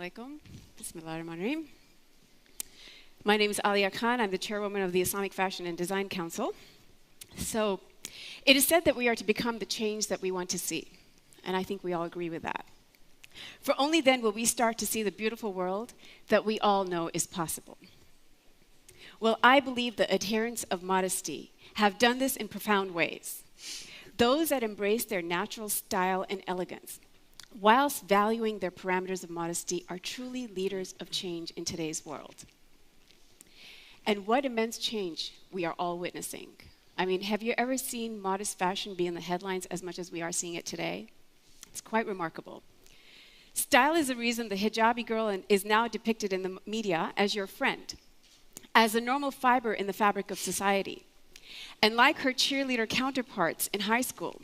Assalamualaikum. Bismillahirrahmanirrahim. My name is Alia Khan. I'm the chairwoman of the Islamic Fashion and Design Council. So it is said that we are to become the change that we want to see. And I think we all agree with that. For only then will we start to see the beautiful world that we all know is possible. Well, I believe the adherents of modesty have done this in profound ways. Those that embrace their natural style and elegance, whilst valuing their parameters of modesty, are truly leaders of change in today's world. And what immense change we are all witnessing. I mean, have you ever seen modest fashion be in the headlines as much as we are seeing it today? It's quite remarkable. Style is the reason the hijabi girl is now depicted in the media as your friend, as a normal fiber in the fabric of society. And like her cheerleader counterparts in high school,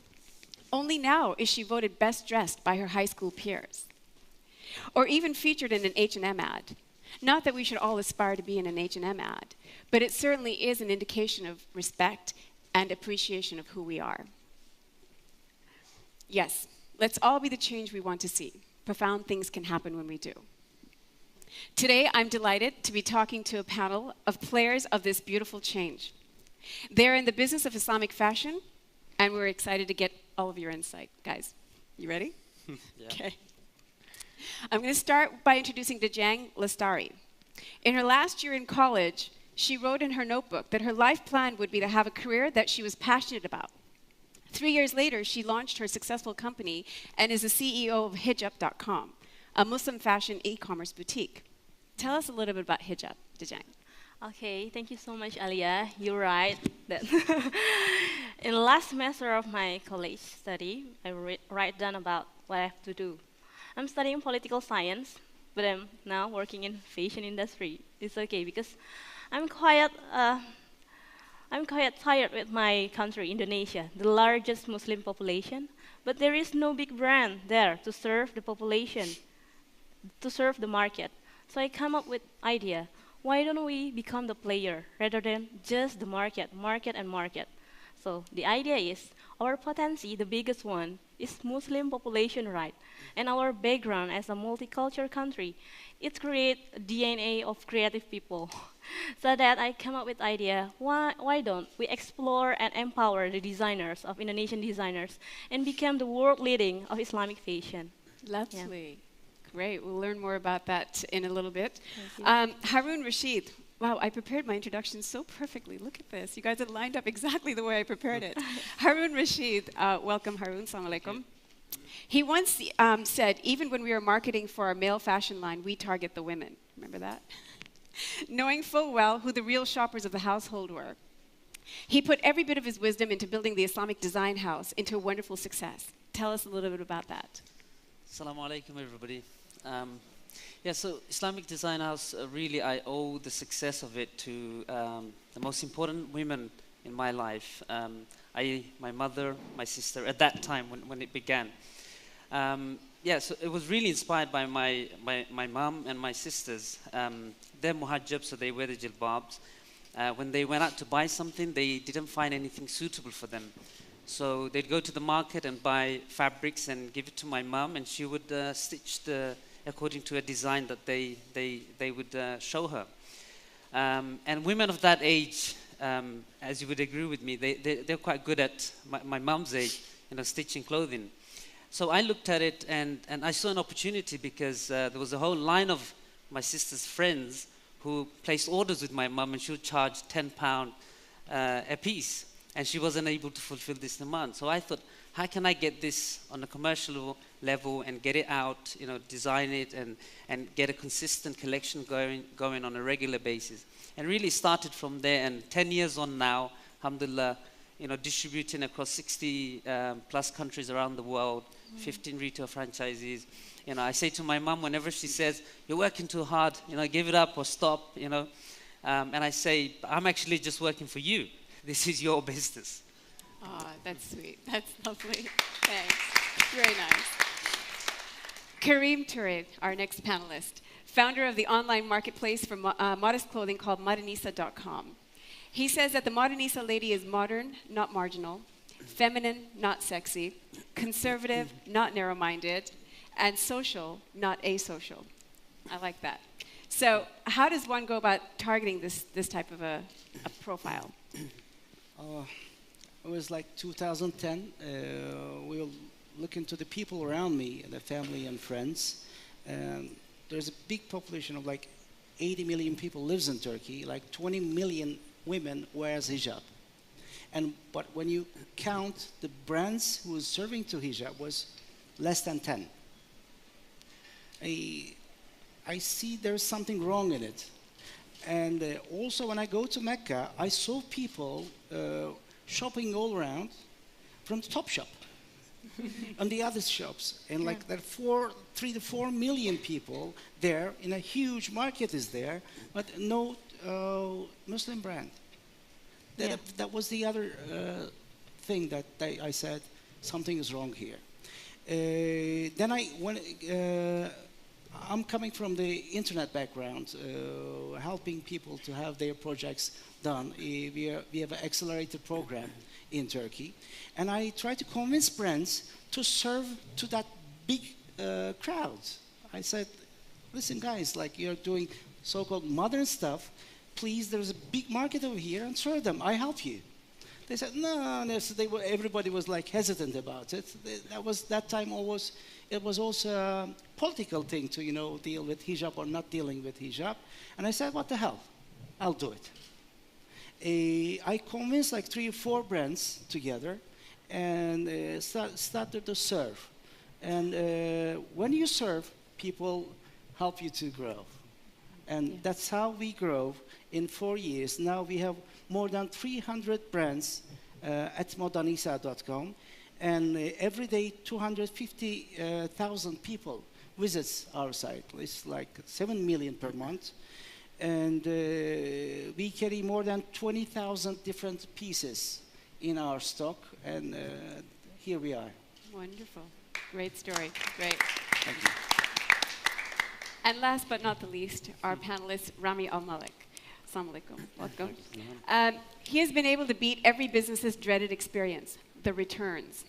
only now is she voted best dressed by her high school peers. Or even featured in an H&M ad. Not that we should all aspire to be in an H&M ad, but it certainly is an indication of respect and appreciation of who we are. Yes, let's all be the change we want to see. Profound things can happen when we do. Today, I'm delighted to be talking to a panel of players of this beautiful change. They're in the business of Islamic fashion, and we're excited to get all of your insight. Guys, you ready? Yeah. Okay. I'm going to start by introducing Dajang Lestari. In her last year in college, she wrote in her notebook that her life plan would be to have a career that she was passionate about. 3 years later, she launched her successful company and is the CEO of Hijab.com, a Muslim fashion e-commerce boutique. Tell us a little bit about Hijab, Dajang. Okay, thank you so much, Alia. You're right. That in the last semester of my college study, I write down about what I have to do. I'm studying political science, but I'm now working in fashion industry. It's okay because I'm quite tired with my country, Indonesia, the largest Muslim population, but there is no big brand there to serve the population, to serve the market. So I come up with idea. Why don't we become the player rather than just the market? So the idea is our potency, the biggest one, is Muslim population, right? And our background as a multicultural country, it creates a DNA of creative people. So that I come up with idea, why don't we explore and empower the designers of Indonesian designers and become the world leading of Islamic fashion? Lovely. Great. We'll learn more about that in a little bit. Thank you. Harun Rashid. Wow, I prepared my introduction so perfectly. Look at this. You guys had lined up exactly the way I prepared it. Harun Rashid. Welcome, Harun. Assalamu alaikum. He once said, even when we are marketing for our male fashion line, we target the women. Remember that? Knowing full well who the real shoppers of the household were. He put every bit of his wisdom into building the Islamic Design House into a wonderful success. Tell us a little bit about that. Assalamu alaikum, everybody. So Islamic Design House, really I owe the success of it to the most important women in my life. My mother, my sister, at that time when it began. So it was really inspired by my mom and my sisters. They're muhajjab, so they wear the jilbabs. When they went out to buy something, they didn't find anything suitable for them. So they'd go to the market and buy fabrics and give it to my mom, and she would stitch according to a design that they would show her. And women of that age, as you would agree with me, they're quite good at my mom's age, stitching clothing. So I looked at it and I saw an opportunity because there was a whole line of my sister's friends who placed orders with my mom, and she would charge £10 a piece, and she wasn't able to fulfill this demand. So I thought, how can I get this on a commercial level and get it out, design it and get a consistent collection going on a regular basis? And really started from there, and 10 years on now, alhamdulillah, distributing across 60 plus countries around the world, 15 retail franchisees. I say to my mom whenever she says, you're working too hard, give it up or stop, and I say, I'm actually just working for you. This is your business. Oh, that's sweet. That's lovely. Thanks. Very nice. Kareem Turid, our next panelist, founder of the online marketplace for modest clothing called Modernisa.com. He says that the Modernisa lady is modern, not marginal, feminine, not sexy, conservative, not narrow-minded, and social, not asocial. I like that. So how does one go about targeting this type of a profile? It was like 2010. We were looking to the people around me, the family and friends. And there's a big population of like 80 million people lives in Turkey. Like 20 million women wears hijab. But when you count the brands who was serving to hijab was less than 10. I see there's something wrong in it. And also when I go to Mecca, I saw people shopping all around from the top shop and the other shops. And like there are 3 to 4 million people there in a huge market is there, but no Muslim brand. That was the other thing that I said, something is wrong here. I'm coming from the internet background, helping people to have their projects done. We have an accelerated program in Turkey. And I try to convince brands to serve to that big crowd. I said, listen guys, like you're doing so-called modern stuff, please, there's a big market over here and serve them, I help you. They said, no, so everybody was like hesitant about it. That time it was also a political thing to, deal with hijab or not dealing with hijab. And I said, what the hell, I'll do it. I convinced like 3 or 4 brands together and started to serve. And when you serve, people help you to grow. And that's how we grow in 4 years. Now we have more than 300 brands at modanisa.com. And every day, 250,000 people visits our site. It's like 7 million per month. And we carry more than 20,000 different pieces in our stock. And here we are. Wonderful. Great story. Great. Thank you. And last but not the least, our panelist, Rami Al-Malik. Assalamu alaikum. Welcome. He has been able to beat every business's dreaded experience, the returns.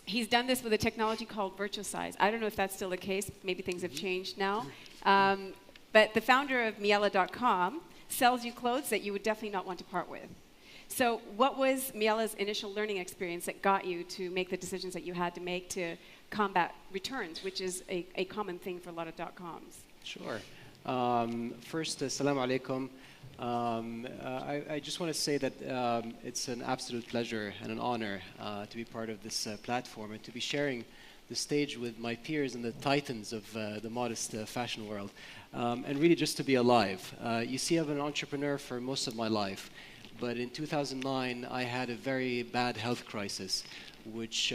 He's done this with a technology called VirtualSize. I don't know if that's still the case. Maybe things have changed now. But the founder of Miele.com sells you clothes that you would definitely not want to part with. So what was Miele's initial learning experience that got you to make the decisions that you had to make to combat returns, which is a common thing for a lot of .coms? Sure. First, assalamu alaikum. I just want to say that it's an absolute pleasure and an honor to be part of this platform and to be sharing the stage with my peers and the titans of the modest fashion world, and really just to be alive. You see, I've been an entrepreneur for most of my life, but in 2009 I had a very bad health crisis, which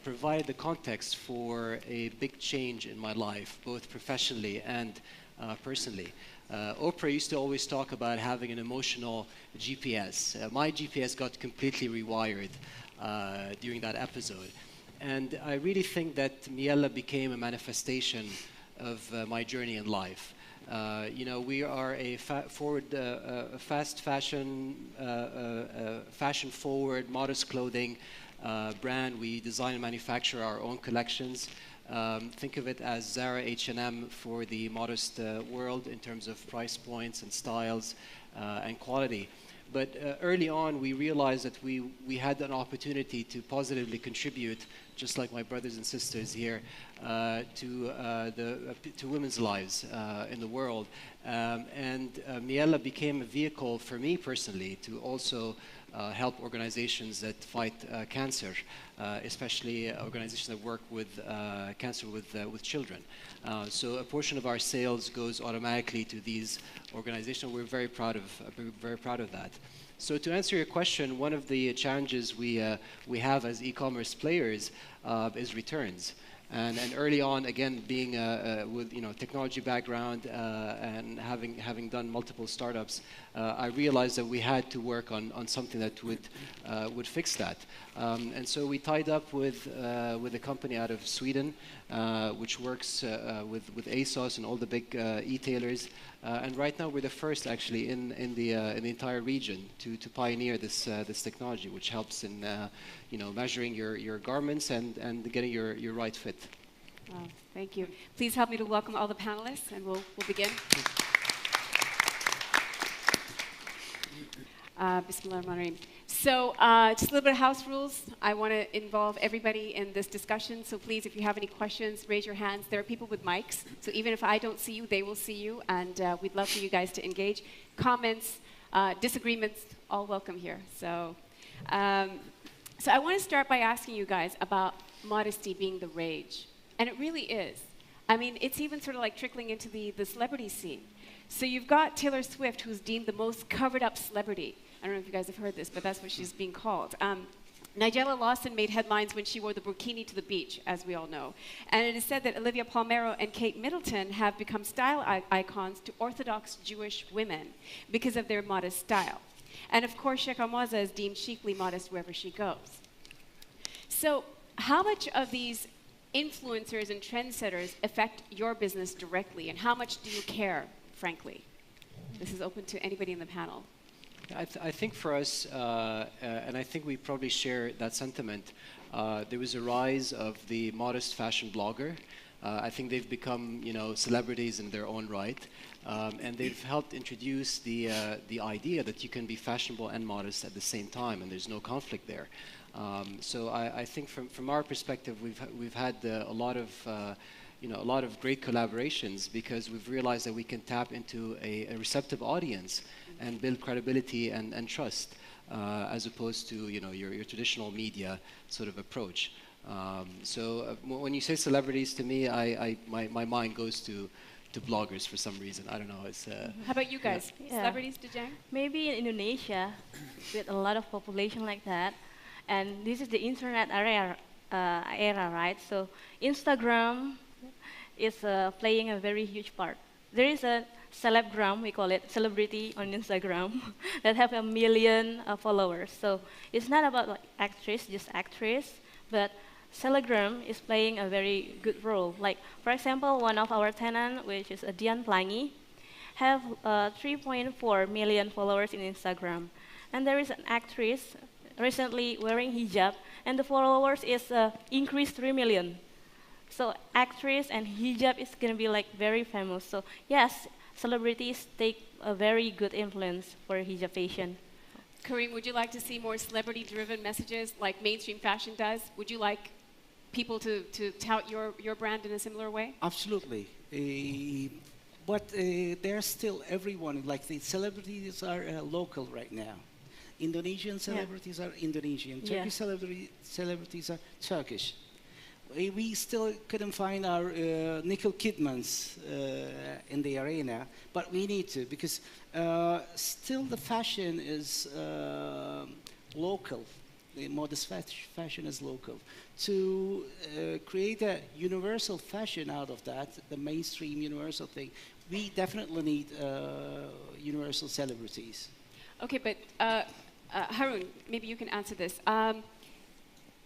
provided the context for a big change in my life, both professionally and personally. Oprah used to always talk about having an emotional GPS. My GPS got completely rewired during that episode. And I really think that Miele became a manifestation of my journey in life. We are a fast fashion, fashion-forward, modest clothing brand. We design and manufacture our own collections. Think of it as Zara, H&M for the modest world in terms of price points and styles and quality. But early on, we realized that we had an opportunity to positively contribute, just like my brothers and sisters here, to women's lives in the world. Miele became a vehicle for me personally to also help organizations that fight cancer, especially organizations that work with cancer with children. So a portion of our sales goes automatically to these organizations. We're very proud of that. So to answer your question, one of the challenges we have as e-commerce players is returns. And early on, again, being with technology background and having done multiple startups, I realized that we had to work on something that would fix that. And so we tied up with a company out of Sweden, which works with ASOS and all the big e-tailers. And right now, we're the first actually in the entire region to pioneer this technology, which helps in measuring your garments and getting your right fit. Oh, thank you. Please help me to welcome all the panelists, and we'll begin. Bismillahirrahmanirrahim. So just a little bit of house rules. I want to involve everybody in this discussion. So please, if you have any questions, raise your hands. There are people with mics. So even if I don't see you, they will see you. And we'd love for you guys to engage. Comments, disagreements, all welcome here. So I want to start by asking you guys about modesty being the rage. And it really is. I mean, it's even sort of like trickling into the celebrity scene. So you've got Taylor Swift, who's deemed the most covered up celebrity. I don't know if you guys have heard this, but that's what she's being called. Nigella Lawson made headlines when she wore the burkini to the beach, as we all know. And it is said that Olivia Palmero and Kate Middleton have become style icons to Orthodox Jewish women because of their modest style. And of course, Sheikha Moza is deemed chicly modest wherever she goes. So how much of these influencers and trendsetters affect your business directly, and how much do you care, frankly? This is open to anybody in the panel. I think for us, and I think we probably share that sentiment, there was a rise of the modest fashion blogger. I think they've become, celebrities in their own right, and they've helped introduce the idea that you can be fashionable and modest at the same time, and there's no conflict there. So I think from our perspective, we've had a lot of great collaborations because we've realized that we can tap into a receptive audience and build credibility and trust, as opposed to your traditional media sort of approach. So when you say celebrities, to me, my mind goes to bloggers for some reason. I don't know. It's How about you guys? Yeah. Celebrities, Dejang? Maybe in Indonesia, with a lot of population like that, and this is the internet era, right? So Instagram is playing a very huge part. There is a celebgram, we call it, celebrity on Instagram, that have 1 million followers. So it's not about like just actress, but Telegram is playing a very good role. Like, for example, one of our tenants, which is Dian Plangi, have 3.4 million followers in Instagram. And there is an actress recently wearing hijab, and the followers is increased 3 million. So actress and hijab is going to be like very famous. So yes, celebrities take a very good influence for hijab fashion. Kareem, would you like to see more celebrity-driven messages like mainstream fashion does? Would you like people to tout your brand in a similar way? Absolutely. But there's still everyone, like the celebrities are local right now. Indonesian celebrities are Indonesian. Turkish celebrities are Turkish. We still couldn't find our Nicole Kidmans in the arena, but we need to, because still the fashion is local. The modest fashion is local. To create a universal fashion out of that, the mainstream universal thing, we definitely need universal celebrities. Okay, but Harun, maybe you can answer this.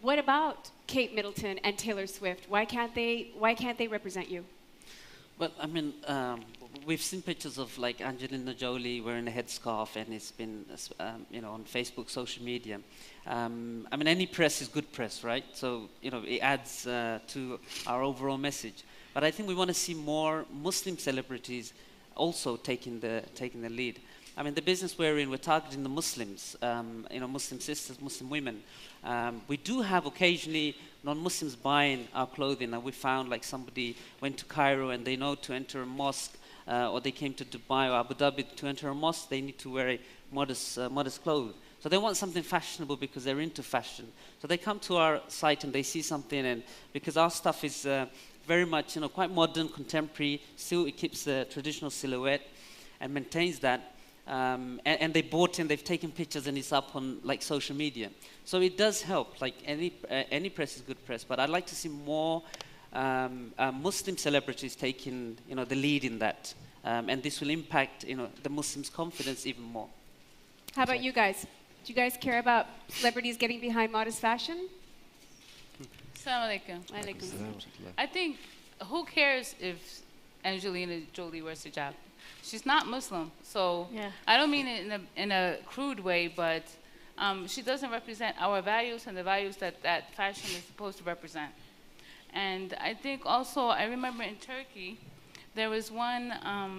What about Kate Middleton and Taylor Swift? Why can't they represent you? Well, I mean, we've seen pictures of like Angelina Jolie wearing a headscarf, and it's been, on Facebook, social media. I mean, any press is good press, right? So, it adds to our overall message. But I think we want to see more Muslim celebrities also taking the lead. I mean, the business we're in, we're targeting the Muslims, Muslim sisters, Muslim women. We do have occasionally non-Muslims buying our clothing, and we found like somebody went to Cairo and they know to enter a mosque, or they came to Dubai or Abu Dhabi to enter a mosque, they need to wear a modest clothes. So they want something fashionable because they're into fashion. So they come to our site and they see something, and because our stuff is very much, quite modern, contemporary, still it keeps the traditional silhouette and maintains that. And they bought and they've taken pictures and it's up on like social media. So it does help. Like any press is good press, but I'd like to see more Muslim celebrities taking the lead in that, and this will impact the Muslims' confidence even more. How about you guys? Do you guys care about celebrities getting behind modest fashion? Assalamu alaikum. I think, who cares if Angelina Jolie wears hijab? She's not Muslim, so I don't mean it in a crude way, but she doesn't represent our values and the values that fashion is supposed to represent. And I think also, I remember in Turkey, there was one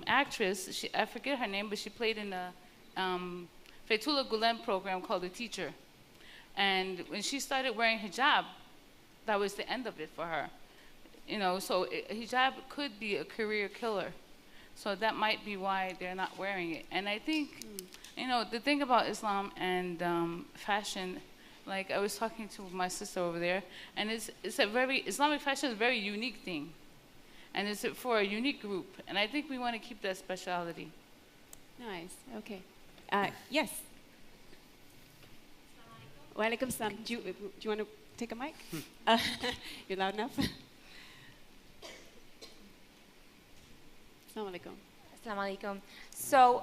actress, I forget her name, but she played in a Fethullah Gulen program called The Teacher. And when she started wearing hijab, that was the end of it for her. You know, so hijab could be a career killer. So that might be why they're not wearing it. And I think, you know, the thing about Islam and fashion, like I was talking to my sister over there, and it's a very, Islamic fashion is a very unique thing. And it's for a unique group. And I think we want to keep that speciality. Nice, okay. Yes. Wa alaikum salam. Do you want to take a mic? You're loud enough? Assalamu alaikum. Assalamu alaikum. So,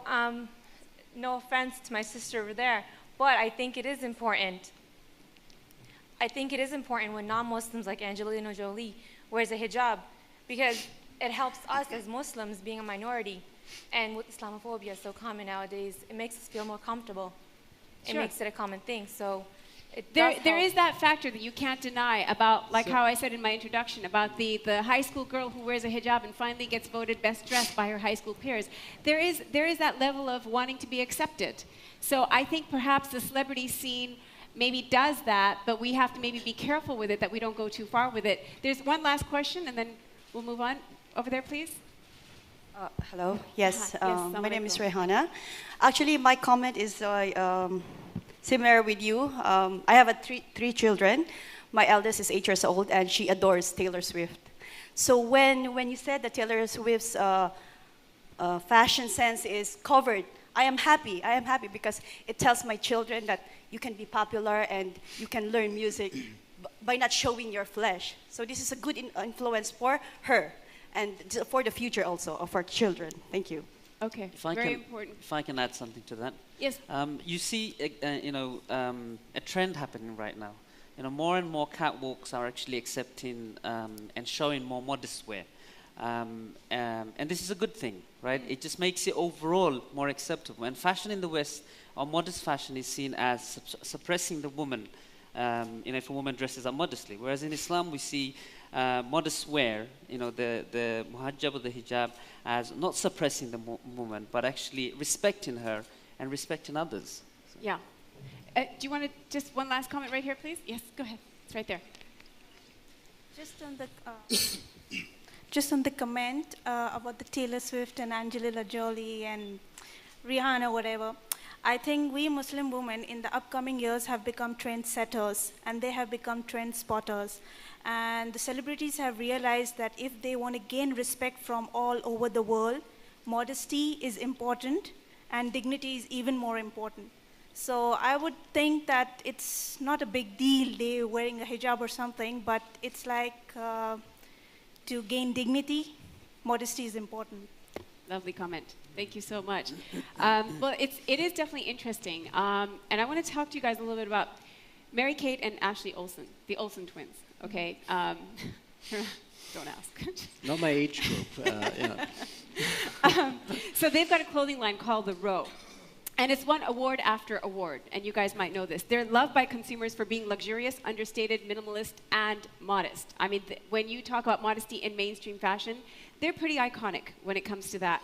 no offense to my sister over there, but I think it is important. I think it is important when non-Muslims like Angelina Jolie wears a hijab, because it helps us as Muslims being a minority. And with Islamophobia so common nowadays, it makes us feel more comfortable. It makes it a common thing. So there is that factor that you can't deny about, like how I said in my introduction, about the high school girl who wears a hijab and finally gets voted best dressed by her high school peers. There is that level of wanting to be accepted. So I think perhaps the celebrity scene maybe does that, but we have to maybe be careful with it, that we don't go too far with it. There's one last question, and then we'll move on. Over there, please. Hello. Yes, my name is Rehana. Actually, my comment is similar with you. I have three children. My eldest is 8 years old, and she adores Taylor Swift. So when you said that Taylor Swift's fashion sense is covered, I am happy. I am happy because it tells my children that you can be popular and you can learn music by not showing your flesh. So this is a good influence for her and for the future also of our children. Thank you. Okay, very important. If I can add something to that. Yes. You see, a trend happening right now. You know, more and more catwalks are actually accepting and showing more modest wear. And this is a good thing, right? It just makes it overall more acceptable. And fashion in the West, or modest fashion, is seen as suppressing the woman, if a woman dresses up modestly. Whereas in Islam, we see modest wear, the muhajjab or the hijab, as not suppressing the woman, but actually respecting her and respecting others. So. Yeah. Do you want to, just one last comment right here, please? Yes, go ahead. It's right there. Just on the comment about the Taylor Swift and Angelina Jolie and Rihanna, whatever, I think we Muslim women in the upcoming years have become trendsetters, and they have become trend spotters. And the celebrities have realized that if they want to gain respect from all over the world, modesty is important and dignity is even more important. So I would think that it's not a big deal they're wearing a hijab or something, but it's like to gain dignity, modesty is important. Lovely comment. Thank you so much. Well, it is definitely interesting. And I want to talk to you guys a little bit about Mary-Kate and Ashley Olsen, the Olsen twins. Okay, don't ask. Not my age group. So they've got a clothing line called The Row. And it's won award after award, and you guys might know this. They're loved by consumers for being luxurious, understated, minimalist, and modest. I mean, when you talk about modesty in mainstream fashion, they're pretty iconic when it comes to that.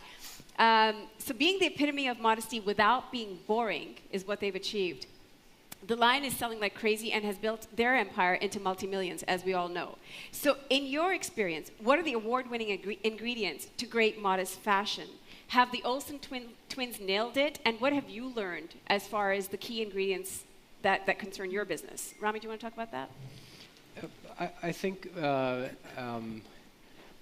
So being the epitome of modesty without being boring is what they've achieved. The line is selling like crazy and has built their empire into multi-millions, as we all know. So in your experience, what are the award-winning ingredients to great modest fashion? Have the Olsen twins nailed it? And what have you learned as far as the key ingredients that concern your business? Rami, do you want to talk about that? I think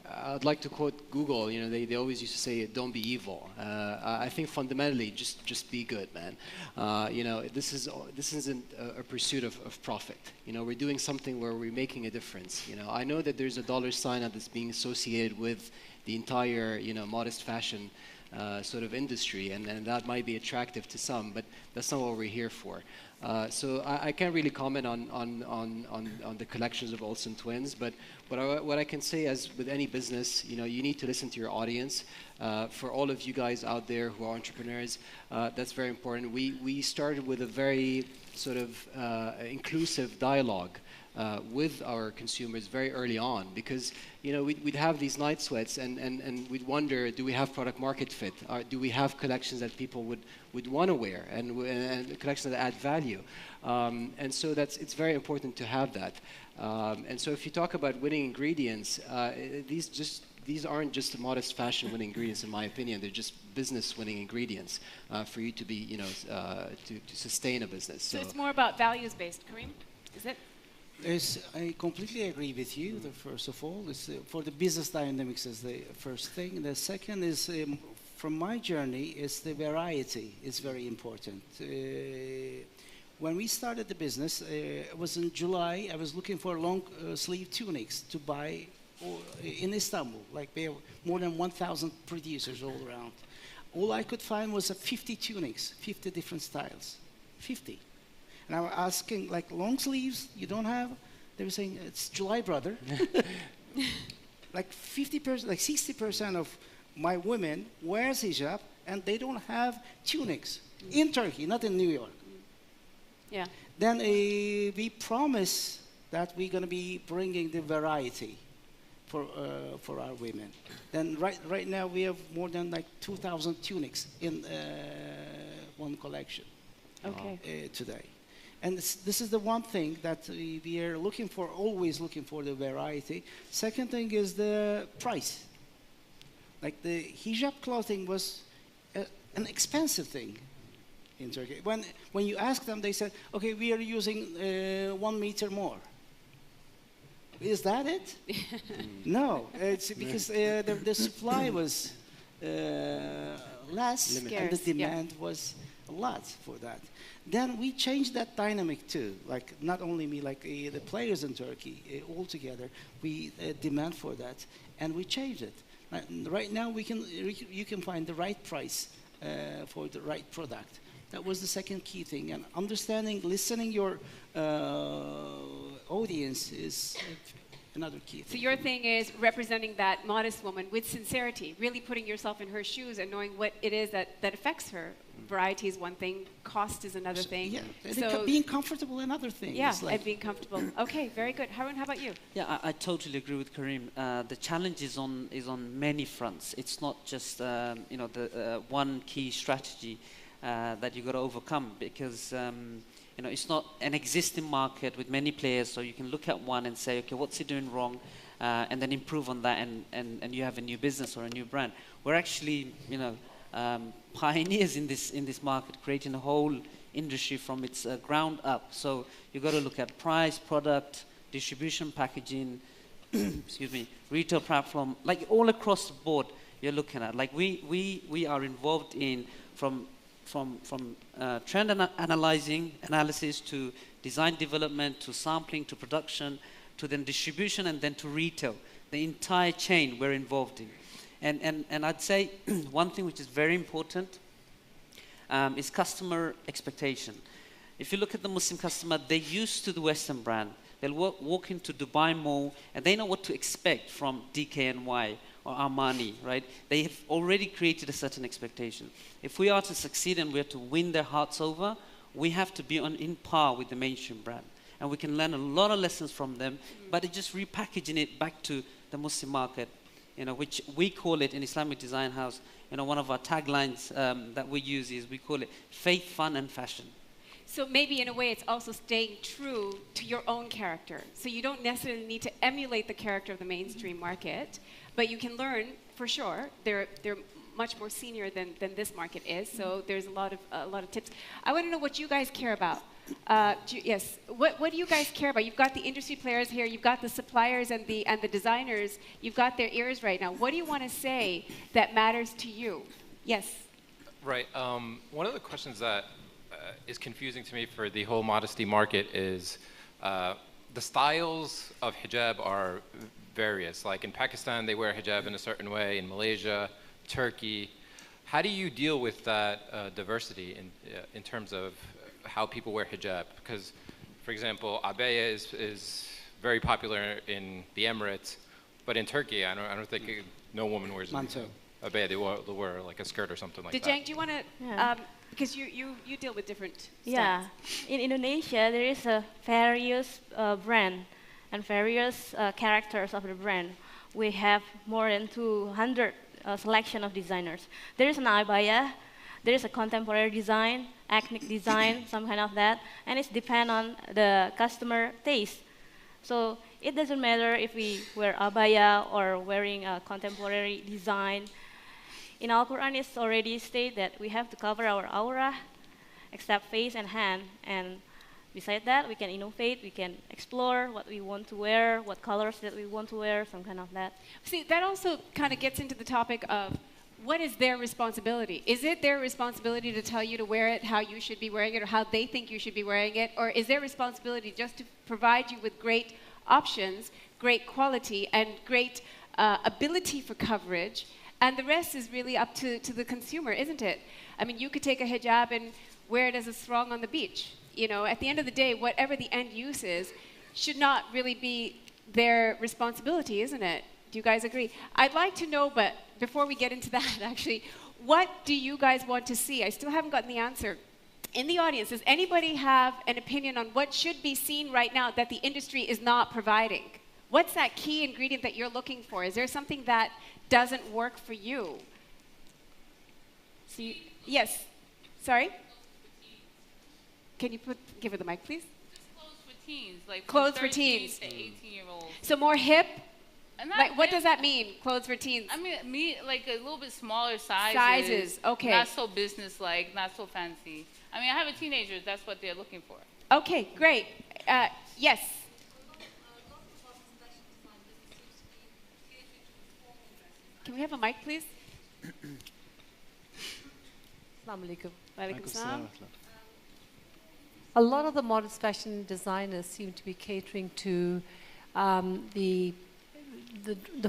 I'd like to quote Google. They always used to say, "Don't be evil." I think fundamentally, just be good, man. This isn't a pursuit of profit. We're doing something where we're making a difference. I know that there's a dollar sign that's being associated with the entire, modest fashion sort of industry, and that might be attractive to some, but that's not what we're here for. So I can't really comment on the collections of Olsen twins, but what I can say, as with any business, you need to listen to your audience. For all of you guys out there who are entrepreneurs, that's very important. We started with a very sort of inclusive dialogue with our consumers very early on, because we'd have these night sweats and we'd wonder, do we have product market fit? Do we have collections that people would want to wear and collections that add value? And so it's very important to have that. And so if you talk about winning ingredients, these aren't just modest fashion winning ingredients, in my opinion. They're just business winning ingredients for you to be, to sustain a business. So it's more about values based, Kareem? Is it? I completely agree with you. First of all, for the business dynamics is the first thing. The second is, from my journey, is the variety is very important. When we started the business, it was in July. I was looking for long sleeve tunics to buy in Istanbul. Like there were more than 1,000 producers all around. All I could find was 50 tunics, 50 different styles, 50. And I was asking, like, long sleeves, you don't have? They were saying, it's July, brother. Like 50%, like 60% of my women wears hijab, and they don't have tunics in Turkey, not in New York. Yeah. Then we promise that we're going to be bringing the variety for our women. Then right now we have more than like 2,000 tunics in one collection. Okay. Today. And this is the one thing that we are looking for, always looking for the variety. Second thing is the price. Like the hijab clothing was an expensive thing in Turkey. When you ask them, they said, okay, we are using 1 meter more. Is that it? No, it's because the supply was less and the demand was a lot for that. Then we changed that dynamic too. Like not only me, like the players in Turkey all together, we demand for that, and we changed it. Right now, you can find the right price for the right product. That was the second key thing, and understanding, listening your audience is another key thing. So your thing is representing that modest woman with sincerity, really putting yourself in her shoes and knowing what it is that affects her. Variety is one thing, cost is another thing. Yeah, so being comfortable another thing. Yeah, and being comfortable. Okay, very good. Harun, how about you? Yeah, I totally agree with Kareem. The challenge is on many fronts. It's not just the one key strategy that you got to overcome, because it's not an existing market with many players, so you can look at one and say, okay, what's he doing wrong, and then improve on that, and you have a new business or a new brand. We're actually, pioneers in this market, creating a whole industry from its ground up. So you got to look at price, product, distribution, packaging, excuse me, retail platform, like all across the board. You're looking at, like we are involved in from trend analysis to design development to sampling to production to then distribution and then to retail. The entire chain we're involved in. And I'd say one thing which is very important is customer expectation. If you look at the Muslim customer, they're used to the Western brand. They'll walk into Dubai Mall and they know what to expect from DKNY or Armani, right? They have already created a certain expectation. If we are to succeed and we are to win their hearts over, we have to be in par with the mainstream brand. And we can learn a lot of lessons from them, but it's just repackaging it back to the Muslim market, which we call it in Islamic Design House. One of our taglines that we use is we call it faith, fun, and fashion. So maybe in a way it's also staying true to your own character. So you don't necessarily need to emulate the character of the mainstream market, but you can learn for sure. They're much more senior than this market is, so there's a lot of tips. I want to know what you guys care about. Yes, what do you guys care about? You've got the industry players here, you've got the suppliers and the designers, you've got their ears right now. What do you want to say that matters to you? Yes. Right. One of the questions that is confusing to me for the whole modesty market is the styles of hijab are various. Like in Pakistan, they wear hijab in a certain way. In Malaysia, Turkey. How do you deal with that diversity in terms of how people wear hijab? Because, for example, abaya is very popular in the Emirates, but in Turkey, I don't think no woman wears manto. abaya. They'll wear like a skirt or something like that. Dejang, do you want to, because you deal with different Yeah, styles. in Indonesia there is a various brand and various characters of the brand. We have more than 200 selection of designers. There is an abaya, there is a contemporary design, ethnic design, some kind of that, and it's depend on the customer taste. So it doesn't matter if we wear abaya or wearing a contemporary design. In Al-Quran, it's already stated that we have to cover our aura, except face and hand. And besides that, we can innovate, we can explore what we want to wear, what colors that we want to wear, some kind of that. See, that also kind of gets into the topic of what is their responsibility? Is it their responsibility to tell you to wear it, how you should be wearing it, or how they think you should be wearing it? Or is their responsibility just to provide you with great options, great quality, and great ability for coverage? And the rest is really up to the consumer, isn't it? I mean, you could take a hijab and wear it as a sarong on the beach. You know, at the end of the day, whatever the end use is, should not really be their responsibility, isn't it? Do you guys agree? I'd like to know, but before we get into that, actually, what do you guys want to see? I still haven't gotten the answer. In the audience, does anybody have an opinion on what should be seen right now that the industry is not providing? What's that key ingredient that you're looking for? Is there something that doesn't work for you? See, yes. Sorry? Can you give her the mic, please? Just clothes for teens, like clothes for teens. To 18-year-olds. So more hip? Like, what hip. does that mean, clothes for teens? I mean, like a little bit smaller sizes. Sizes, okay. Not so business-like, not so fancy. I mean, I have a teenager, that's what they're looking for. Okay, great. Yes. Can we have a mic, please? Assalamu alaikum. Walaikum salam. A lot of the modest fashion designers seem to be catering to the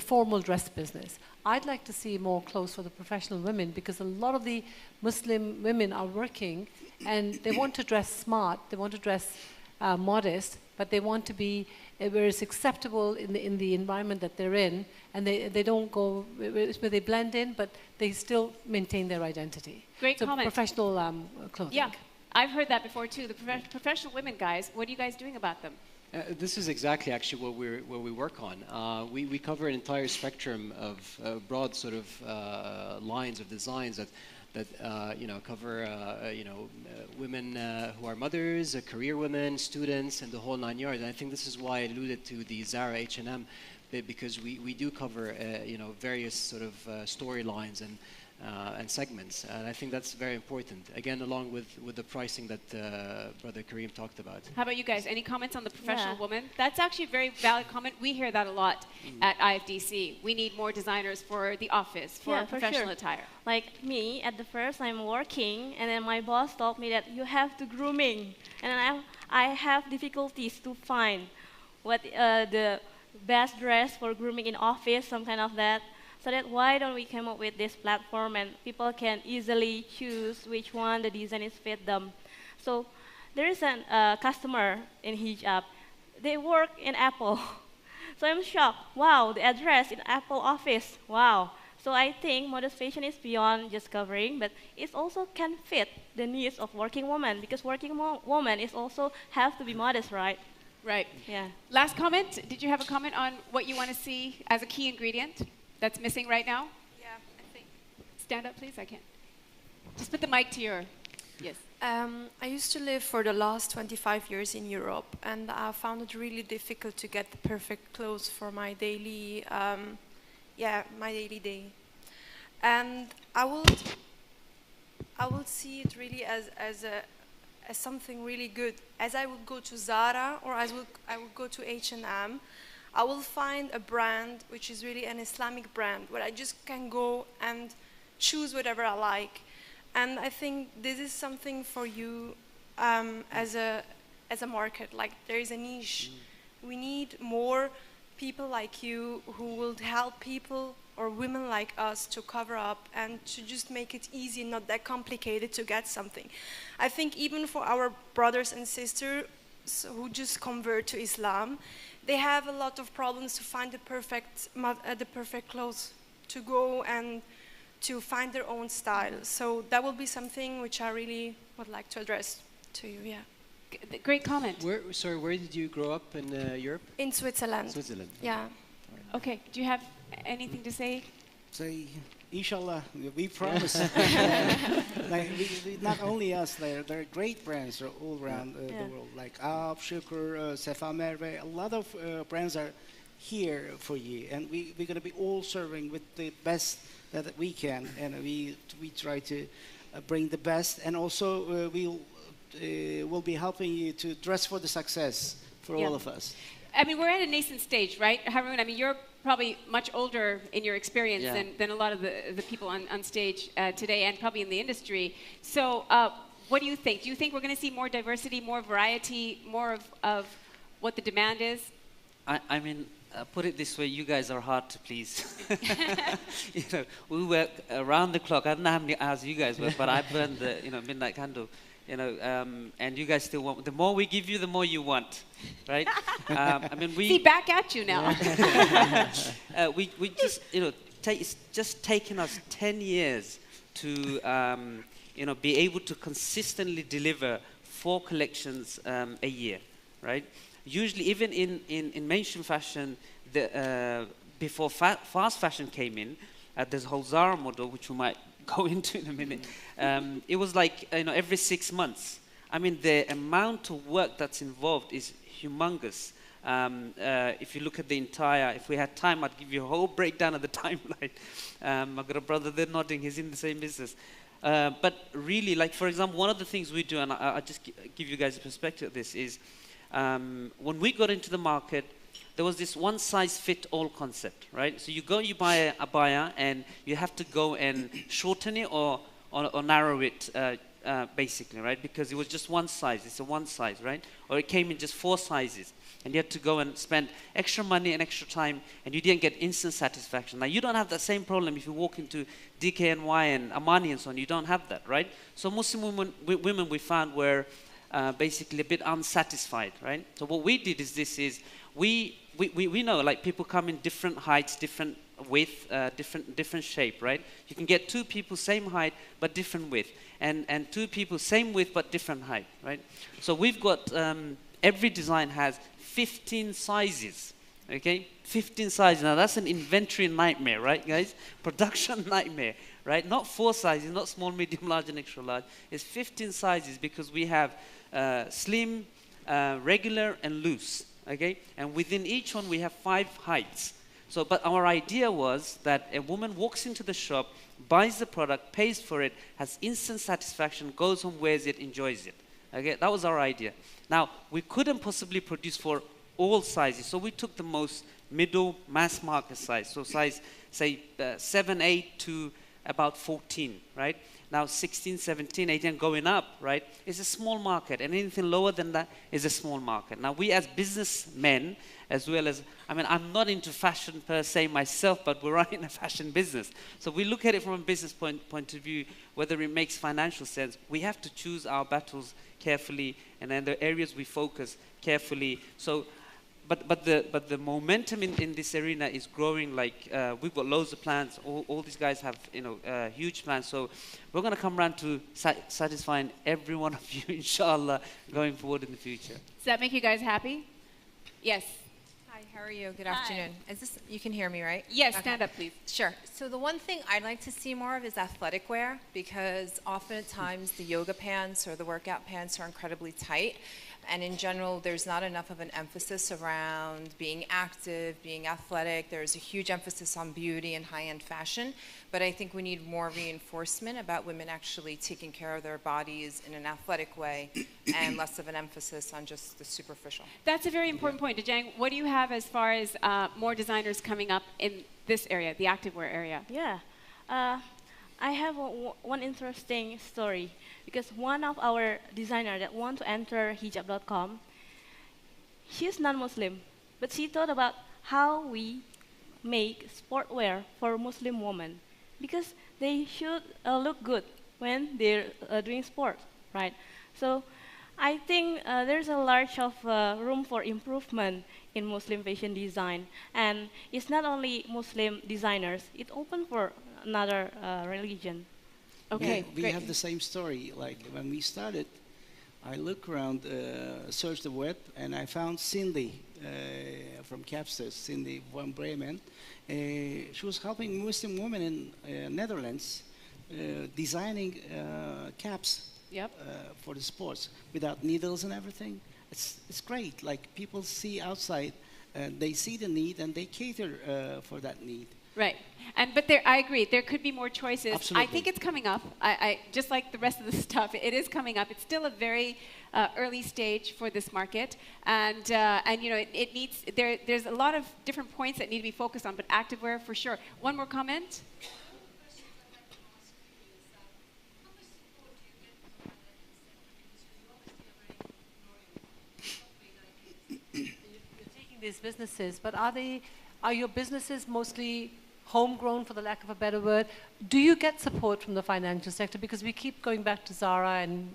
formal dress business. I'd like to see more clothes for the professional women because a lot of the Muslim women are working and they want to dress smart, they want to dress modest, but they want to be where it's acceptable in the environment that they're in, and they don't go where they blend in, but they still maintain their identity. Great comment. Professional clothing. Yeah, I've heard that before too. The professional women guys, what are you guys doing about them? This is exactly actually what we work on. We cover an entire spectrum of broad sort of lines of designs that cover women who are mothers, career women, students, and the whole 9 yards. And I think this is why I alluded to the Zara H&M, because we do cover various sort of storylines and segments, and I think that's very important. Again, along with the pricing that Brother Kareem talked about. How about you guys? Any comments on the professional woman? That's actually a very valid comment. We hear that a lot at IFDC. We need more designers for the office, for professional attire. Like me, at the first I'm working, and then my boss told me that you have to grooming, and then I have difficulties to find what the best dress for grooming in office, some kind of that. So that why don't we come up with this platform and people can easily choose which one the design is fit them. So there is a customer in hijab. They work in Apple. So I'm shocked. Wow, the address in Apple office. Wow. So I think modest fashion is beyond just covering, but it also can fit the needs of working women, because working woman is also have to be modest, right? Right. Yeah. Last comment. Did you have a comment on what you want to see as a key ingredient that's missing right now? Yeah, I think. Stand up, please. I can't. Just put the mic to your. Yes. I used to live for the last 25 years in Europe, and I found it really difficult to get the perfect clothes for my daily, my daily day. And I would see it really as something really good. As I would go to Zara or I would go to H&M, I will find a brand which is really an Islamic brand where I just can go and choose whatever I like. And I think this is something for you as a market. Like, there is a niche. We need more people like you who will help people or women like us to cover up and to just make it easy and not that complicated to get something. I think even for our brothers and sisters who just convert to Islam, they have a lot of problems to find the perfect clothes to go and to find their own style. So that will be something which I really would like to address to you, yeah. Great comment. Sorry, where did you grow up in Europe? In Switzerland. Switzerland. Yeah. Okay, do you have anything to say? Say, inshallah, we promise. Not only us, there are great brands all around the world, like Ab, Shukr, Sefa Merve. A lot of brands are here for you, and we're going to be all serving with the best that we can, and we try to bring the best, and also we'll be helping you to dress for the success for all of us. I mean, we're at a nascent stage, right, Haroon? I mean, you're probably much older in your experience than a lot of the people on stage today, and probably in the industry. So what do you think? Do you think we're going to see more diversity, more variety, more of what the demand is? I mean, put it this way, you guys are hard to please. You know, we work around the clock. I don't know how many hours you guys work, but I burn the midnight candle. You know, and you guys still want. The more we give you, the more you want, right? I mean, we see back at you now. we just it's just taken us 10 years to be able to consistently deliver 4 collections a year, right? Usually, even in mainstream fashion, before fast fashion came in, there's a whole Zara model, which we might go into in a minute. It was like every 6 months. I mean, the amount of work that's involved is humongous. If you look at the entire, if we had time, I'd give you a whole breakdown of the timeline. I've got a brother there nodding; he's in the same business. But really, like for example, one of the things we do, and I'll just give you guys a perspective of this, is when we got into the market, there was this one-size-fit-all concept, right? So you go, you buy a abaya, and you have to go and shorten it or narrow it, basically, right? Because it was just one size. It's a one size, right? Or it came in just 4 sizes, and you had to go and spend extra money and extra time, and you didn't get instant satisfaction. Now, you don't have that same problem if you walk into DKNY and Armani and so on. You don't have that, right? So Muslim women we found were basically a bit unsatisfied, right? So what we did is we know, like, people come in different heights, different width, different shape, right? You can get 2 people same height but different width, and 2 people same width but different height, right? So we've got every design has 15 sizes, okay? 15 sizes. Now that's an inventory nightmare, right, guys? Production nightmare, right? Not 4 sizes, not small, medium, large, and extra large. It's 15 sizes because we have slim, regular, and loose. Okay, and within each one we have 5 heights. So, but our idea was that a woman walks into the shop, buys the product, pays for it, has instant satisfaction, goes home, wears it, enjoys it. Okay, that was our idea. Now, we couldn't possibly produce for all sizes, so we took the most middle mass market size. So size, say, 7, 8 to about 14, right? Now 16, 17, 18 going up, right? It's a small market, and anything lower than that is a small market. Now we as businessmen, as well as, I mean, I'm not into fashion per se myself, but we're running a fashion business. So we look at it from a business point of view, whether it makes financial sense. We have to choose our battles carefully, and then the areas we focus carefully. So, but the momentum in this arena is growing. Like we've got loads of plans. All these guys have huge plans. So we're going to come around to satisfying every one of you, inshallah, going forward in the future. Does that make you guys happy? Yes. Hi, how are you? Good afternoon. Is this, you can hear me, right? Yes, okay. Stand up, please. Sure. So the one thing I'd like to see more of is athletic wear, because often at times the yoga pants or the workout pants are incredibly tight. And in general, there's not enough of an emphasis around being active, being athletic. There's a huge emphasis on beauty and high-end fashion. But I think we need more reinforcement about women actually taking care of their bodies in an athletic way and less of an emphasis on just the superficial. That's a very important point. Dajang, what do you have as far as more designers coming up in this area, the activewear area? Yeah. I have one interesting story, because one of our designers that want to enter hijab.com, she's non-Muslim, but she thought about how we make sportwear for Muslim women, because they should look good when they're doing sport, right? So I think there's a large of room for improvement in Muslim fashion design, and it's not only Muslim designers, it's open for another religion. Okay, we have the same story. Like when we started, I look around, searched the web, and I found Cindy from Capsters, Cindy van Bremen. She was helping Muslim women in Netherlands designing caps for the sports without needles and everything. It's great. Like people see outside, they see the need, and they cater for that need. Right. But I agree. There could be more choices. Absolutely. I think it's coming up. I just like the rest of the stuff. It is coming up. It's still a very early stage for this market, and you know it needs. There's a lot of different points that need to be focused on, but activewear for sure. One more comment. You're taking these businesses, but are your businesses mostly homegrown, for the lack of a better word? Do you get support from the financial sector? Because we keep going back to Zara and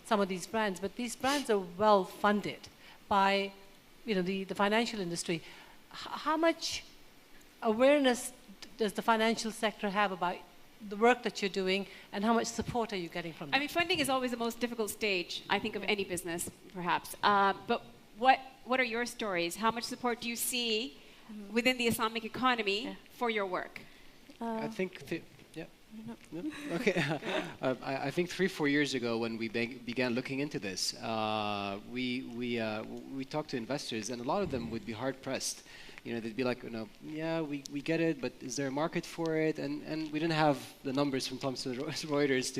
some of these brands, but these brands are well funded by the financial industry. How much awareness does the financial sector have about the work that you're doing, and how much support are you getting from them? I mean, funding is always the most difficult stage, I think, of any business, perhaps. But what are your stories? How much support do you see within the Islamic economy for your work? I think, okay. I think 3-4 years ago, when we began looking into this, we talked to investors, and a lot of them would be hard pressed. They'd be like, yeah, we get it, but is there a market for it? And we didn't have the numbers from Thomson Reuters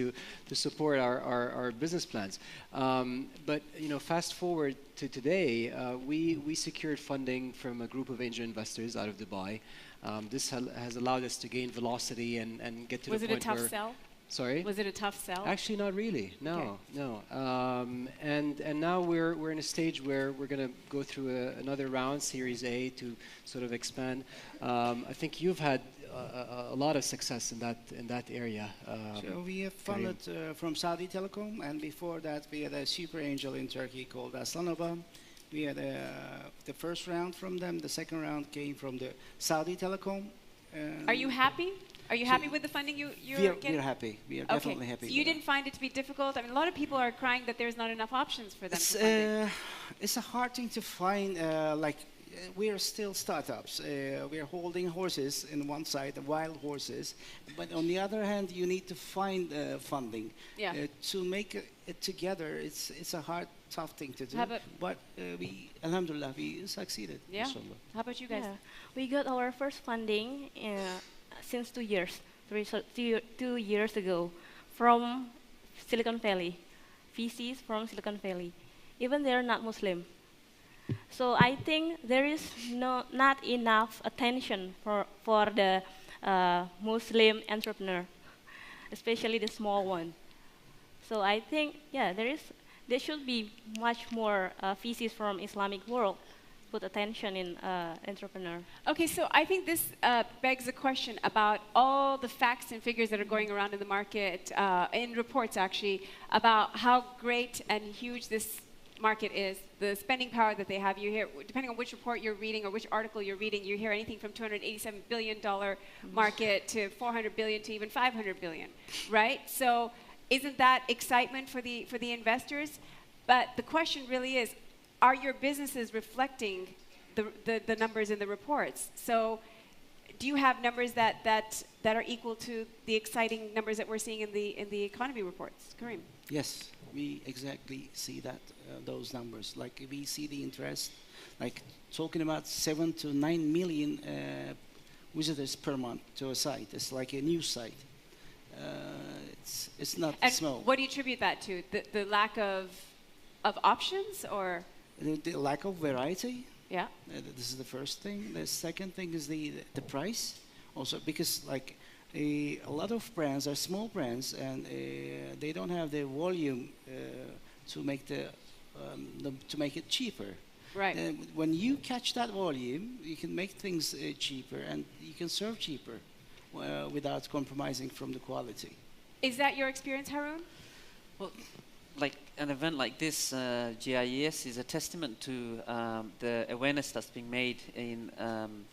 to support our business plans. But fast forward to today, we secured funding from a group of angel investors out of Dubai. This has allowed us to gain velocity and get to the point where... Was it a tough sell? Sorry? Was it a tough sell? Actually, not really. No, okay. No. And now we're in a stage where we're going to go through another round, Series A, to sort of expand. I think you've had a lot of success in that area. So we have funded from Saudi Telecom, and before that we had a super angel in Turkey called Aslanova. We had the first round from them. The second round came from the Saudi Telecom. Are you happy? Are you happy with the funding you're getting? We're happy. We are definitely happy. So you didn't find it to be difficult? I mean, a lot of people are crying that there's not enough options for them for funding. It's a hard thing to find. We are still startups. We are holding horses in one side, the wild horses. But on the other hand, you need to find funding. Yeah. To make it together, it's a hard, tough thing to do. But alhamdulillah, we succeeded. Yeah. How about you guys? Yeah. We got our first funding since 2 years, 2 years ago, from Silicon Valley, VCs from Silicon Valley. Even they're not Muslim. So I think there is not enough attention for the Muslim entrepreneur, especially the small one. So I think, there should be much more VCs from Islamic world put attention in entrepreneur. Okay, so I think this begs a question about all the facts and figures that are going around in the market, in reports actually, about how great and huge this market is, the spending power that they have. You hear, depending on which report you're reading or which article you're reading, you hear anything from $287 billion market to $400 billion to even $500 billion, right? So isn't that excitement for the investors? But the question really is, are your businesses reflecting the numbers in the reports? So do you have numbers that are equal to the exciting numbers that we're seeing in the economy reports? Karim? Yes, we exactly see that, those numbers. Like we see the interest, like talking about 7 to 9 million visitors per month to a site. It's like a news site. It's not small. What do you attribute that to? The lack of options, or? The lack of variety. Yeah. This is the first thing. The second thing is the price. Also, because like a lot of brands are small brands, and they don't have the volume to make to make it cheaper. Right. When you catch that volume, you can make things cheaper, and you can serve cheaper without compromising from the quality. Is that your experience, Haroon? Well, like an event like this, GIES is a testament to the awareness that's being made in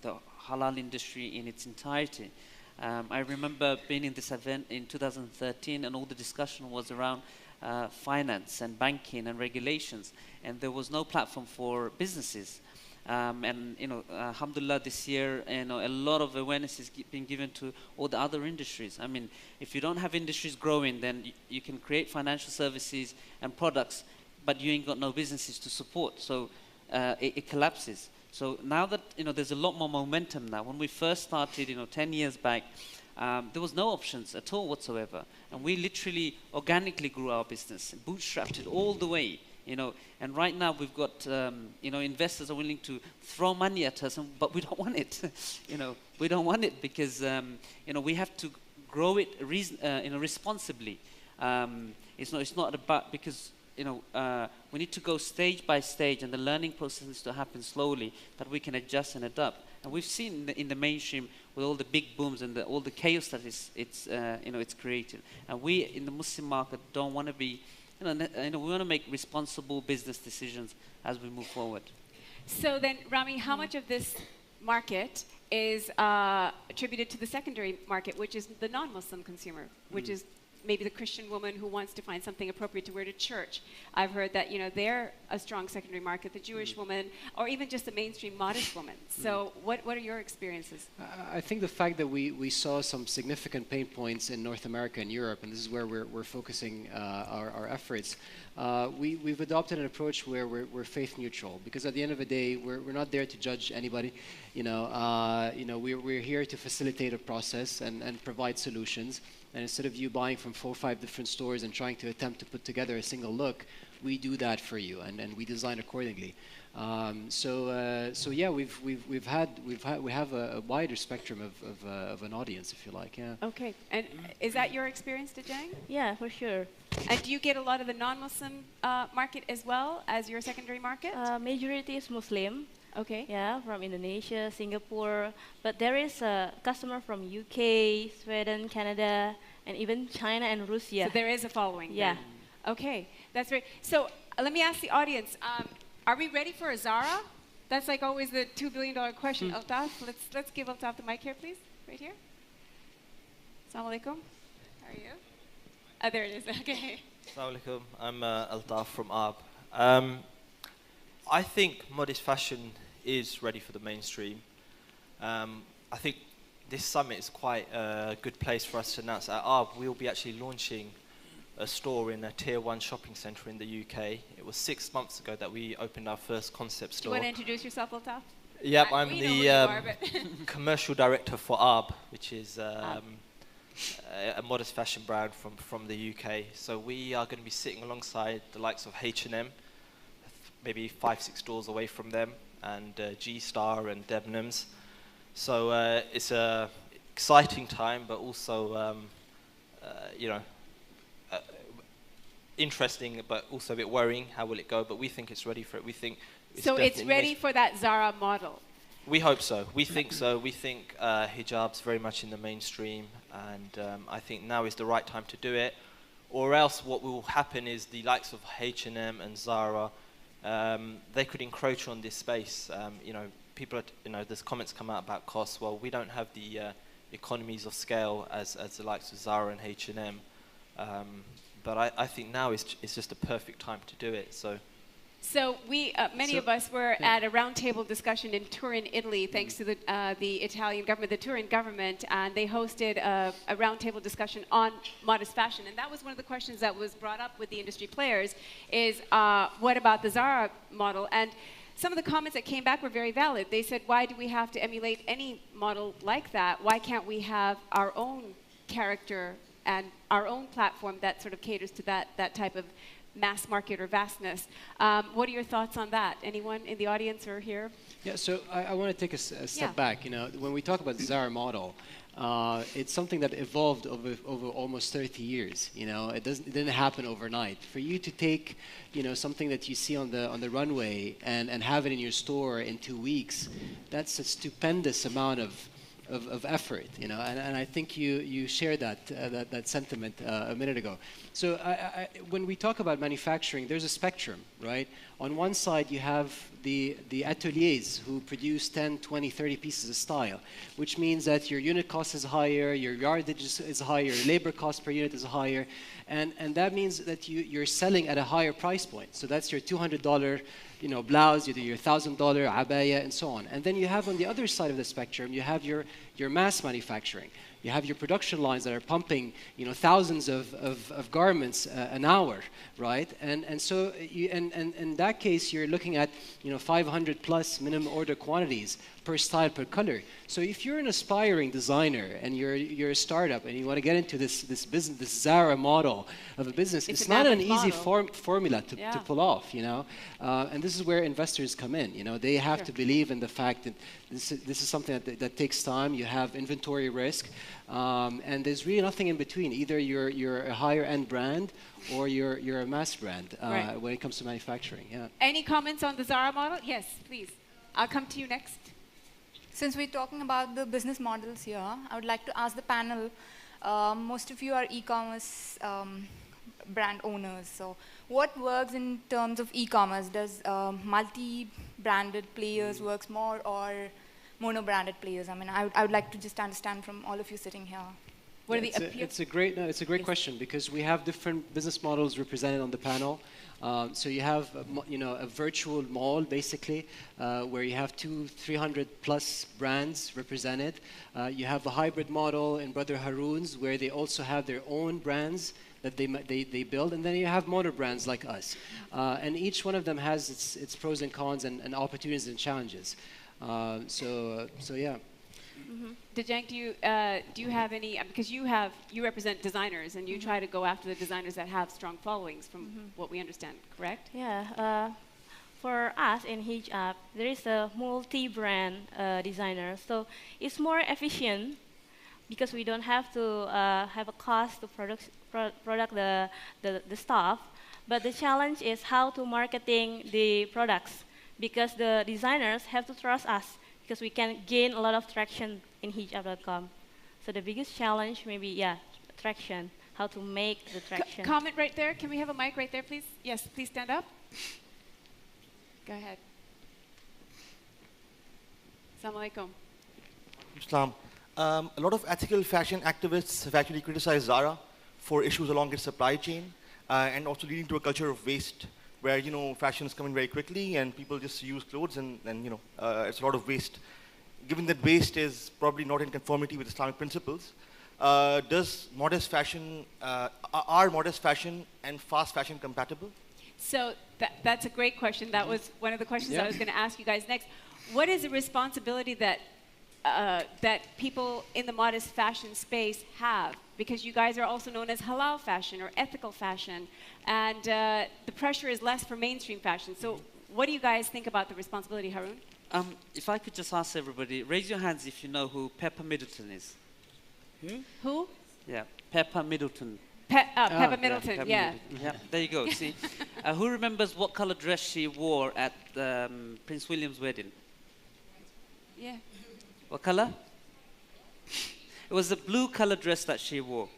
the halal industry in its entirety. I remember being in this event in 2013, and all the discussion was around finance and banking and regulations, and there was no platform for businesses. And alhamdulillah, this year, a lot of awareness is being given to all the other industries. I mean, if you don't have industries growing, then you can create financial services and products, but you ain't got no businesses to support, so it collapses. So now that there's a lot more momentum now. When we first started 10 years back, there was no options at all whatsoever, and we literally organically grew our business, bootstrapped it all the way. And right now we've got, investors are willing to throw money at us, but we don't want it. We don't want it because, we have to grow it responsibly. It's not about, because, we need to go stage by stage, and the learning process needs to happen slowly, that we can adjust and adapt. And we've seen in the mainstream with all the big booms and all the chaos that it's created. And we in the Muslim market don't want to be, we want to make responsible business decisions as we move forward. So then, Rami, how much of this market is attributed to the secondary market, which is the non-Muslim consumer, which is maybe the Christian woman who wants to find something appropriate to wear to church? I've heard that they're a strong secondary market, the Jewish woman, or even just the mainstream modest woman. So what are your experiences? I think the fact that we saw some significant pain points in North America and Europe, and this is where we're focusing our efforts, we've adopted an approach where we're faith neutral, because at the end of the day, we're not there to judge anybody. We're here to facilitate a process and provide solutions. And instead of you buying from 4 or 5 different stores and trying to attempt to put together a single look, we do that for you, and we design accordingly. So yeah, we have a wider spectrum of an audience, if you like. Yeah. Okay, and is that your experience, Dejang? Yeah, for sure. And do you get a lot of the non-Muslim market as well as your secondary market? Majority is Muslim. Okay. Yeah, from Indonesia, Singapore, but there is a customer from UK, Sweden, Canada, and even China and Russia. So there is a following. Yeah. Then. Okay, that's right. So let me ask the audience: are we ready for a Zara? That's like always the $2 billion question. Altaf, let's give Altaf the mic here, please. Right here. Assalamu alaikum. How are you? There it is. Okay. Assalamu alaikum. I'm Altaf from ARB. I think modest fashion is ready for the mainstream. I think this summit is quite a good place for us to announce at ARB. We'll be actually launching a store in a tier 1 shopping centre in the UK. It was 6 months ago that we opened our first concept store. Do you want to introduce yourself, Altaf? Yep, I'm the commercial director for ARB, which is a modest fashion brand from the UK. So we are going to be sitting alongside the likes of H&M, maybe 5-6 stores away from them, and G-Star and Debenhams. So it's a exciting time, but also interesting, but also a bit worrying. How will it go? But we think it's ready for it. We think it's ready for that Zara model. We hope so. We think so. We think hijab's very much in the mainstream, and I think now is the right time to do it. Or else what will happen is the likes of H&M and Zara, they could encroach on this space. People are, there's comments come out about costs. Well, we don't have the economies of scale as the likes of Zara and H&M. But I think now is just a perfect time to do it. So we, many of us were at a roundtable discussion in Turin, Italy, thanks to the Italian government, the Turin government, and they hosted a roundtable discussion on modest fashion. And that was one of the questions that was brought up with the industry players is, what about the Zara model? And some of the comments that came back were very valid. They said, why do we have to emulate any model like that? Why can't we have our own character and our own platform that sort of caters to that type of mass market or vastness? What are your thoughts on that? Anyone in the audience or here? Yeah, so I want to take a step back. When we talk about the Zara model, it's something that evolved over almost 30 years. It didn't happen overnight. For you to take, something that you see on the runway and have it in your store in 2 weeks, that's a stupendous amount of of effort, you know, and I think you shared that sentiment a minute ago. So when we talk about manufacturing, there's a spectrum, right? On one side, you have the ateliers who produce 10, 20, 30 pieces of style, which means that your unit cost is higher, your yardage is higher, your labor cost per unit is higher, and that means that you're selling at a higher price point. So that's your $200, you know, blouse, your $1,000 abaya, and so on. And then you have on the other side of the spectrum, you have your mass manufacturing. You have your production lines that are pumping, you know, thousands of garments an hour, right? And so in that case, you're looking at, you know, 500 plus minimum order quantities per style, per color. So if you're an aspiring designer and you're a startup and you want to get into this business, this Zara model of a business, it's not an easy formula to pull off, you know. And this is where investors come in. You know, they have to believe in the fact that this is something that takes time. You have inventory risk, and there's really nothing in between. Either you're a higher end brand or you're a mass brand when it comes to manufacturing. Yeah. Any comments on the Zara model? Yes, please. I'll come to you next. Since we're talking about the business models here, I would like to ask the panel, most of you are e-commerce brand owners. So what works in terms of e-commerce? Does multi-branded players works more or mono-branded players? I mean, I would like to just understand from all of you sitting here. It's a great question because we have different business models represented on the panel. So you have, you know, a virtual mall basically, where you have 200-300 plus brands represented. You have a hybrid model in Brother Haroon's where they also have their own brands that they build, and then you have mono brands like us. And each one of them has its pros and cons and opportunities and challenges. So yeah. Mm-hmm. Dejang, do you have any? Because you represent designers, and you try to go after the designers that have strong followings, from what we understand. Correct? Yeah. For us in Hijab, there is a multi-brand designer, so it's more efficient because we don't have to have a cost to product the stuff. But the challenge is how to marketing the products because the designers have to trust us, because we can gain a lot of traction in hijab.com. So the biggest challenge maybe, traction, how to make the traction. Comment right there. Can we have a mic right there, please? Yes, please stand up. Go ahead. Assalamu alaikum. Islam. A lot of ethical fashion activists have actually criticized Zara for issues along its supply chain and also leading to a culture of waste where, you know, fashion is coming very quickly and people just use clothes and you know, it's a lot of waste. Given that waste is probably not in conformity with Islamic principles, does modest fashion, are modest fashion and fast fashion compatible? So that's a great question. That was one of the questions I was going to ask you guys next. What is the responsibility that that people in the modest fashion space have? Because you guys are also known as halal fashion or ethical fashion, and the pressure is less for mainstream fashion. So what do you guys think about the responsibility, Haroon? If I could just ask everybody, raise your hands if you know who Pepper Middleton is. Who? Yeah, Pepper Middleton. Pepper Middleton, Pepper yeah. Middleton. Yeah, there you go, see. Who remembers what color dress she wore at Prince William's wedding? Yeah. What color? It was a blue color dress that she wore.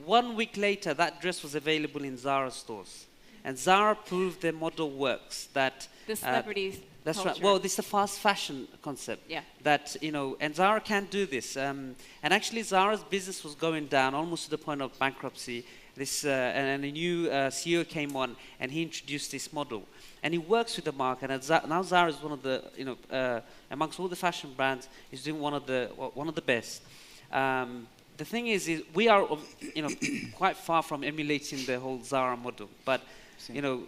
1 week later, that dress was available in Zara stores. And Zara proved their model works that... The celebrities That's culture. right. Well, this is a fast fashion concept. Yeah. That, you know, and Zara can't do this. And actually, Zara's business was going down almost to the point of bankruptcy. And a new CEO came on, and he introduced this model. And he works with the market. And now Zara is one of the, you know, amongst all the fashion brands, is doing one of the best. The thing is we are, you know, quite far from emulating the whole Zara model. But, you know,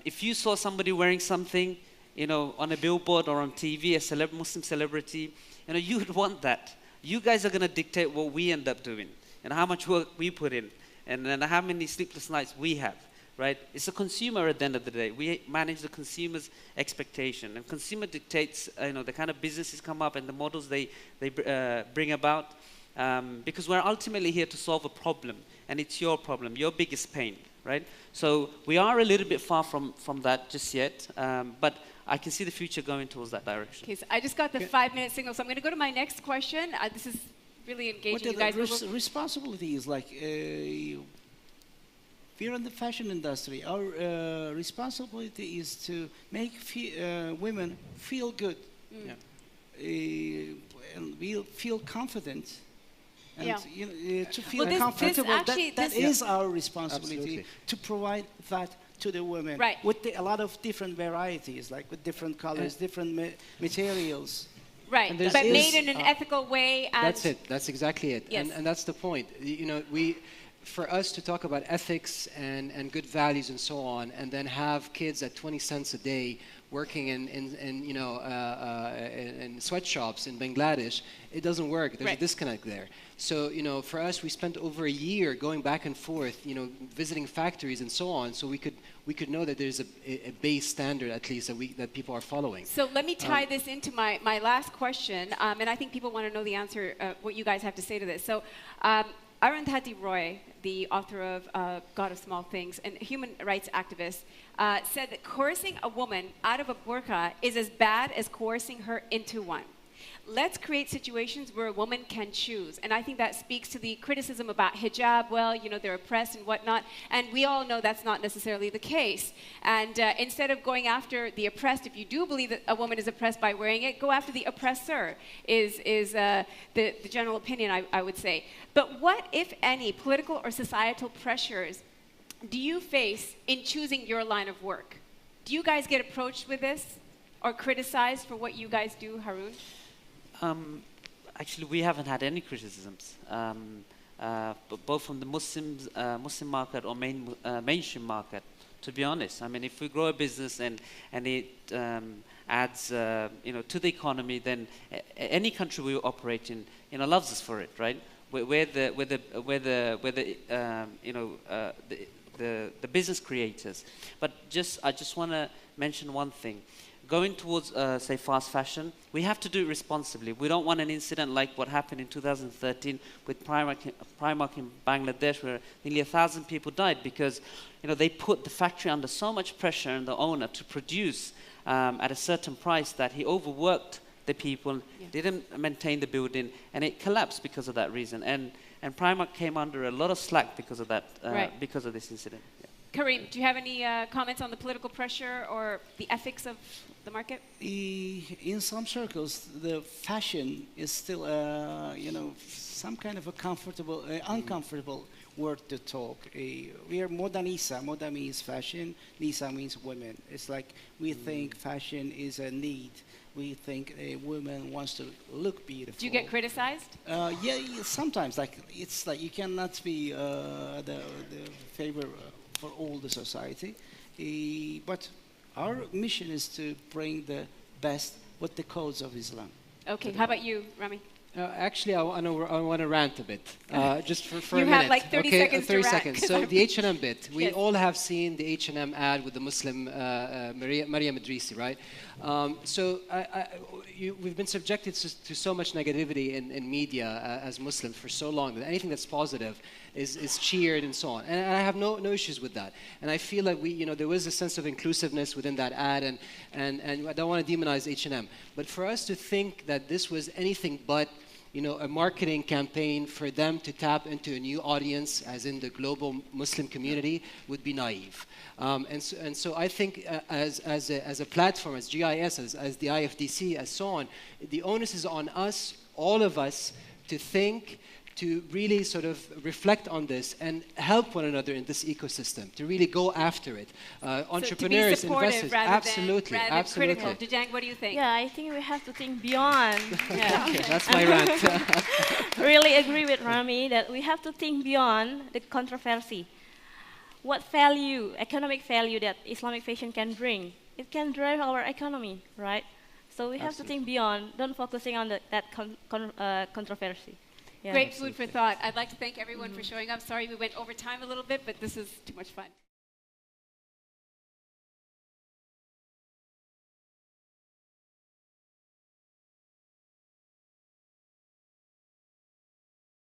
if you saw somebody wearing something, you know, on a billboard or on TV, a Muslim celebrity, you know, you would want that. You guys are going to dictate what we end up doing and how much work we put in and then how many sleepless nights we have, right? It's a consumer at the end of the day. We manage the consumer's expectation, and consumer dictates, you know, the kind of businesses come up and the models they bring about, because we're ultimately here to solve a problem, and it's your problem, your biggest pain, right? So we are a little bit far from that just yet, but I can see the future going towards that direction. Okay, so I just got the 5-minute signal, so I'm going to go to my next question. This is really engaging you guys. Responsibility is like, we're in the fashion industry. Our responsibility is to make women feel good. And we'll feel confident. And to feel comfortable, that is our responsibility, to provide that to the women with a lot of different varieties, like with different colors, different materials. Right, but made in an ethical way. And that's it. That's exactly it. Yes. And that's the point. You know, for us to talk about ethics and good values and so on, and then have kids at 20 cents a day working in sweatshops in Bangladesh, it doesn't work. There's a disconnect there. So, you know, for us, we spent over a year going back and forth, you know, visiting factories and so on, so we could know that there's a base standard, at least, that people are following. So let me tie this into my last question, and I think people want to know the answer, what you guys have to say to this. So, Arundhati Roy, the author of God of Small Things and human rights activist, said that coercing a woman out of a burqa is as bad as coercing her into one. Let's create situations where a woman can choose. And I think that speaks to the criticism about hijab. Well, you know, they're oppressed and whatnot. And we all know that's not necessarily the case. And instead of going after the oppressed, if you do believe that a woman is oppressed by wearing it, go after the oppressor, is the general opinion, I would say. But what, if any, political or societal pressures do you face in choosing your line of work? Do you guys get approached with this or criticized for what you guys do, Haroon? Actually, we haven't had any criticisms, both from the Muslim market or mainstream market, to be honest. I mean, if we grow a business and it adds you know, to the economy, then any country we operate in, you know, loves us for it, right? We're the business creators. But I just want to mention one thing. Going towards, say, fast fashion, we have to do it responsibly. We don't want an incident like what happened in 2013 with Primark in Bangladesh, where nearly 1,000 people died because, you know, they put the factory under so much pressure and the owner to produce at a certain price that he overworked the people, didn't maintain the building, and it collapsed because of that reason. And Primark came under a lot of slack because of that, because of this incident. Yeah. Kareem, do you have any comments on the political pressure or the ethics of the market? In some circles, the fashion is still, you know, some kind of a comfortable, uncomfortable word to talk. We are Moda Nisa. Moda means fashion. Nisa means women. It's like we think fashion is a need. We think a woman wants to look beautiful. Do you get criticized? Yeah, sometimes. Like it's like you cannot be the favor for all the society, but our mission is to bring the best with the codes of Islam. Okay, how about you, Rami? Actually, I want to rant a bit, just for a minute. You have like 30 seconds 30 to rant. seconds. So the H&M bit, we all have seen the H&M ad with the Muslim Maryam Idrisi, right? We've been subjected to so much negativity in media as Muslims for so long that anything that's positive is cheered and so on. And I have no issues with that. And I feel like there was a sense of inclusiveness within that ad, and I don't want to demonize H&M. But for us to think that this was anything but a marketing campaign for them to tap into a new audience, as in the global Muslim community, would be naive. And so I think as a platform, as GIS, as the IFDC, as so on, the onus is on us, all of us, to think, to really sort of reflect on this and help one another in this ecosystem, to really go after it. Entrepreneurs, to be investors, absolutely, rather than critical. Dejang, what do you think? Yeah, I think we have to think beyond. Okay, that's my rant. Really agree with Rami that we have to think beyond the controversy. What value, economic value, that Islamic fashion can bring? It can drive our economy, right? So we have to think beyond, don't focusing on that controversy. Yeah. Great food for thought. I'd like to thank everyone for showing up. Sorry we went over time a little bit, but this is too much fun.